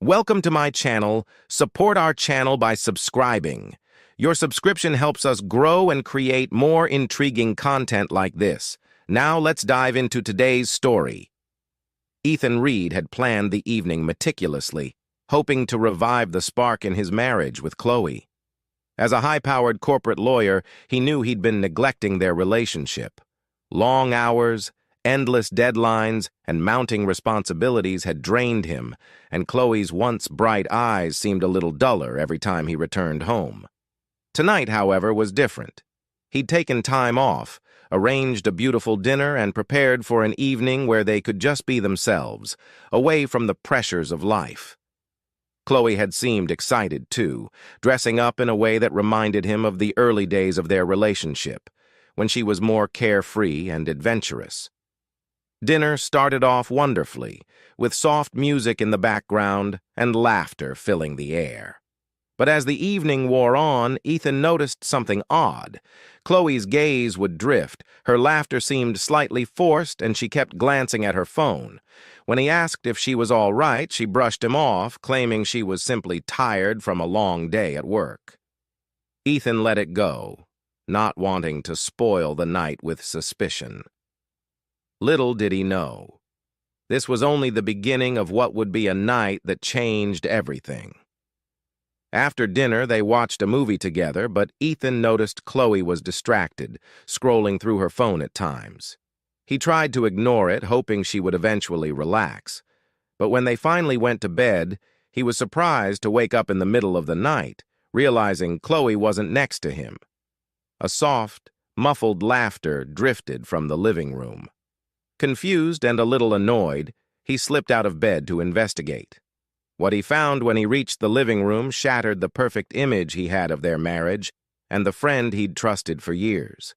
Welcome to my channel. Support our channel by subscribing. Your subscription helps us grow and create more intriguing content like this. Now let's dive into today's story. Ethan Reed had planned the evening meticulously, hoping to revive the spark in his marriage with Chloe. As a high-powered corporate lawyer, he knew he'd been neglecting their relationship. Long hours, endless deadlines, and mounting responsibilities had drained him, and Chloe's once bright eyes seemed a little duller every time he returned home. Tonight, however, was different. He'd taken time off, arranged a beautiful dinner, and prepared for an evening where they could just be themselves, away from the pressures of life. Chloe had seemed excited, too, dressing up in a way that reminded him of the early days of their relationship, when she was more carefree and adventurous. Dinner started off wonderfully, with soft music in the background and laughter filling the air. But as the evening wore on, Ethan noticed something odd. Chloe's gaze would drift, her laughter seemed slightly forced, and she kept glancing at her phone. When he asked if she was all right, she brushed him off, claiming she was simply tired from a long day at work. Ethan let it go, not wanting to spoil the night with suspicion. Little did he know. This was only the beginning of what would be a night that changed everything. After dinner, they watched a movie together, but Ethan noticed Chloe was distracted, scrolling through her phone at times. He tried to ignore it, hoping she would eventually relax. But when they finally went to bed, he was surprised to wake up in the middle of the night, realizing Chloe wasn't next to him. A soft, muffled laughter drifted from the living room. Confused and a little annoyed, he slipped out of bed to investigate. What he found when he reached the living room shattered the perfect image he had of their marriage and the friend he'd trusted for years.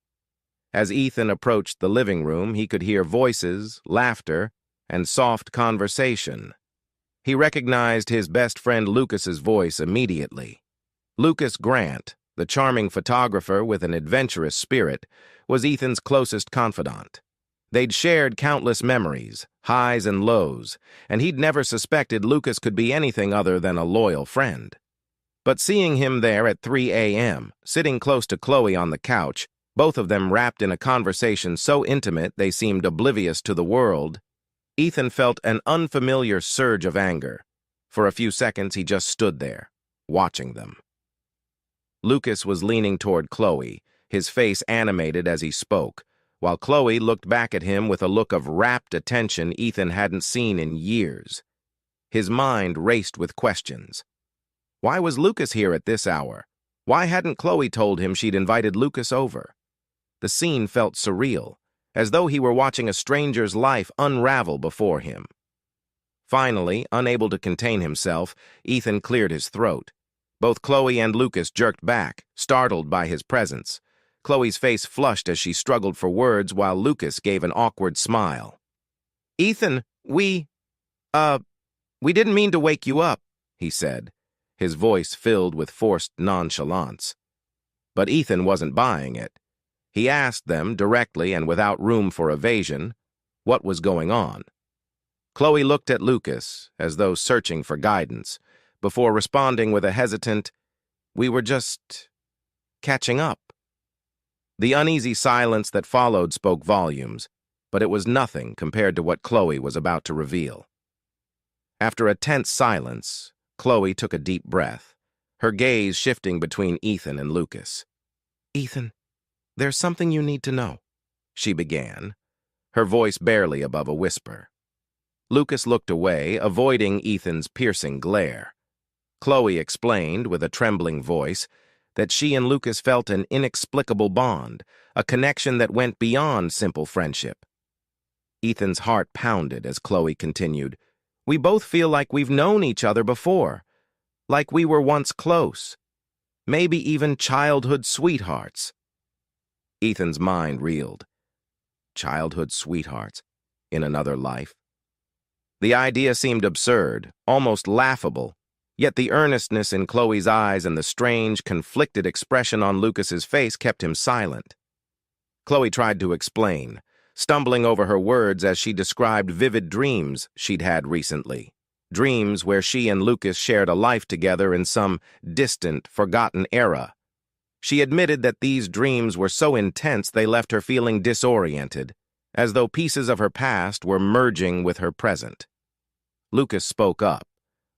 As Ethan approached the living room, he could hear voices, laughter, and soft conversation. He recognized his best friend Lucas's voice immediately. Lucas Grant, the charming photographer with an adventurous spirit, was Ethan's closest confidant. They'd shared countless memories, highs and lows, and he'd never suspected Lucas could be anything other than a loyal friend. But seeing him there at 3 a.m., sitting close to Chloe on the couch, both of them wrapped in a conversation so intimate they seemed oblivious to the world, Ethan felt an unfamiliar surge of anger. For a few seconds, he just stood there, watching them. Lucas was leaning toward Chloe, his face animated as he spoke, while Chloe looked back at him with a look of rapt attention Ethan hadn't seen in years. His mind raced with questions. Why was Lucas here at this hour? Why hadn't Chloe told him she'd invited Lucas over? The scene felt surreal, as though he were watching a stranger's life unravel before him. Finally, unable to contain himself, Ethan cleared his throat. Both Chloe and Lucas jerked back, startled by his presence. Chloe's face flushed as she struggled for words while Lucas gave an awkward smile. "Ethan, we didn't mean to wake you up," he said, his voice filled with forced nonchalance. But Ethan wasn't buying it. He asked them directly and without room for evasion what was going on. Chloe looked at Lucas as though searching for guidance, before responding with a hesitant, "We were just catching up." The uneasy silence that followed spoke volumes, but it was nothing compared to what Chloe was about to reveal. After a tense silence, Chloe took a deep breath, her gaze shifting between Ethan and Lucas. "Ethan, there's something you need to know," she began, her voice barely above a whisper. Lucas looked away, avoiding Ethan's piercing glare. Chloe explained, with a trembling voice, that she and Lucas felt an inexplicable bond, a connection that went beyond simple friendship. Ethan's heart pounded as Chloe continued, "We both feel like we've known each other before, like we were once close, maybe even childhood sweethearts." Ethan's mind reeled. Childhood sweethearts, in another life. The idea seemed absurd, almost laughable, yet the earnestness in Chloe's eyes and the strange, conflicted expression on Lucas's face kept him silent. Chloe tried to explain, stumbling over her words as she described vivid dreams she'd had recently. dreams where she and Lucas shared a life together in some distant, forgotten era. She admitted that these dreams were so intense they left her feeling disoriented, as though pieces of her past were merging with her present. Lucas spoke up,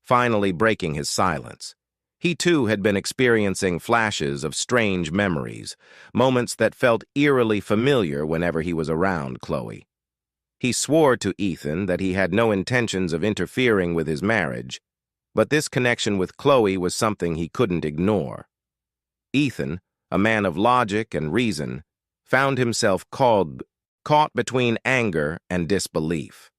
finally breaking his silence. He too had been experiencing flashes of strange memories, moments that felt eerily familiar whenever he was around Chloe. He swore to Ethan that he had no intentions of interfering with his marriage, but this connection with Chloe was something he couldn't ignore. Ethan, a man of logic and reason, found himself caught between anger and disbelief.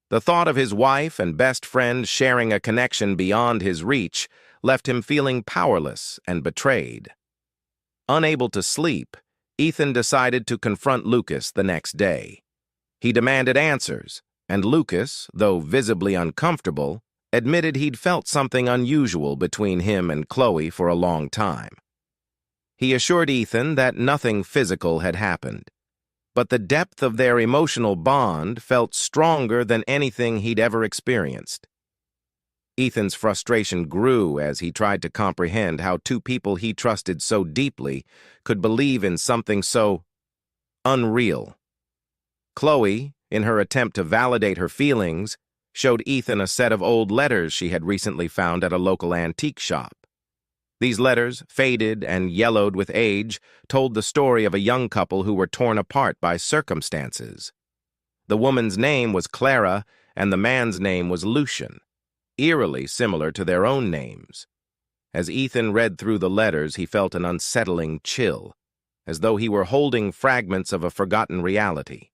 The thought of his wife and best friend sharing a connection beyond his reach left him feeling powerless and betrayed. Unable to sleep, Ethan decided to confront Lucas the next day. He demanded answers, and Lucas, though visibly uncomfortable, admitted he'd felt something unusual between him and Chloe for a long time. He assured Ethan that nothing physical had happened, but the depth of their emotional bond felt stronger than anything he'd ever experienced. Ethan's frustration grew as he tried to comprehend how two people he trusted so deeply could believe in something so unreal. Chloe, in her attempt to validate her feelings, showed Ethan a set of old letters she had recently found at a local antique shop. These letters, faded and yellowed with age, told the story of a young couple who were torn apart by circumstances. The woman's name was Clara, and the man's name was Lucian, eerily similar to their own names. As Ethan read through the letters, he felt an unsettling chill, as though he were holding fragments of a forgotten reality.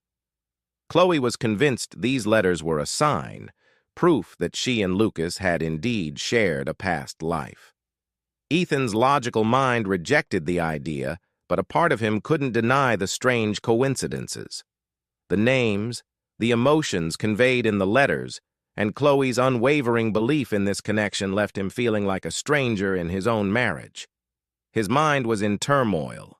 Chloe was convinced these letters were a sign, proof that she and Lucas had indeed shared a past life. Ethan's logical mind rejected the idea, but a part of him couldn't deny the strange coincidences. The names, the emotions conveyed in the letters, and Chloe's unwavering belief in this connection left him feeling like a stranger in his own marriage. His mind was in turmoil.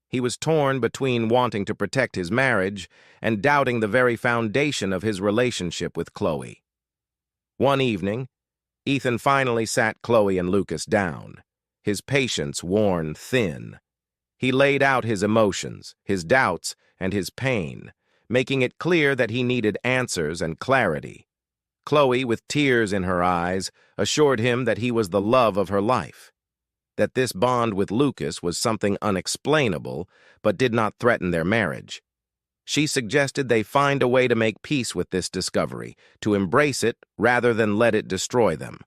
He was torn between wanting to protect his marriage and doubting the very foundation of his relationship with Chloe. One evening, Ethan finally sat Chloe and Lucas down, his patience worn thin. He laid out his emotions, his doubts, and his pain, making it clear that he needed answers and clarity. Chloe, with tears in her eyes, assured him that he was the love of her life, that this bond with Lucas was something unexplainable but did not threaten their marriage. She suggested they find a way to make peace with this discovery, to embrace it rather than let it destroy them.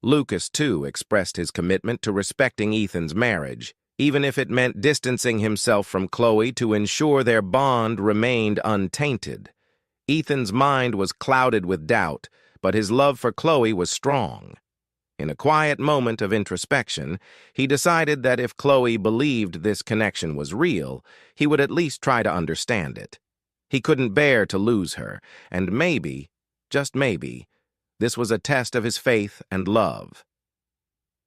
Lucas, too, expressed his commitment to respecting Ethan's marriage, even if it meant distancing himself from Chloe to ensure their bond remained untainted. Ethan's mind was clouded with doubt, but his love for Chloe was strong. In a quiet moment of introspection, he decided that if Chloe believed this connection was real, he would at least try to understand it. He couldn't bear to lose her, and maybe, just maybe, this was a test of his faith and love.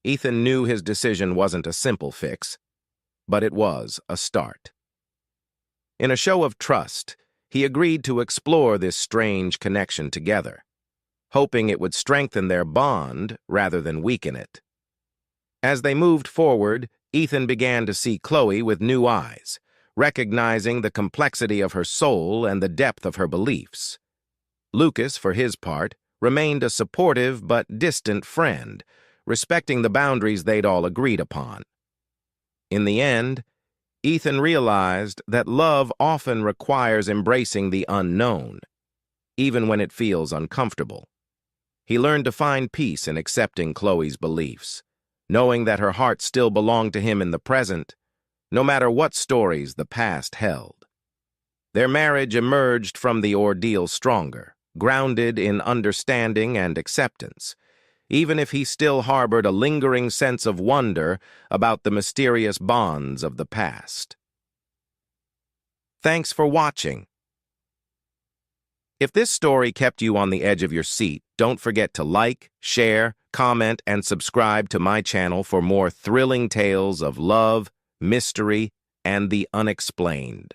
Ethan knew his decision wasn't a simple fix, but it was a start. In a show of trust, he agreed to explore this strange connection together, hoping it would strengthen their bond rather than weaken it. As they moved forward, Ethan began to see Chloe with new eyes, recognizing the complexity of her soul and the depth of her beliefs. Lucas, for his part, remained a supportive but distant friend, respecting the boundaries they'd all agreed upon. In the end, Ethan realized that love often requires embracing the unknown, even when it feels uncomfortable. He learned to find peace in accepting Chloe's beliefs, knowing that her heart still belonged to him in the present, no matter what stories the past held. Their marriage emerged from the ordeal stronger, grounded in understanding and acceptance, even if he still harbored a lingering sense of wonder about the mysterious bonds of the past. Thanks for watching. If this story kept you on the edge of your seat, don't forget to like, share, comment, and subscribe to my channel for more thrilling tales of love, mystery, and the unexplained.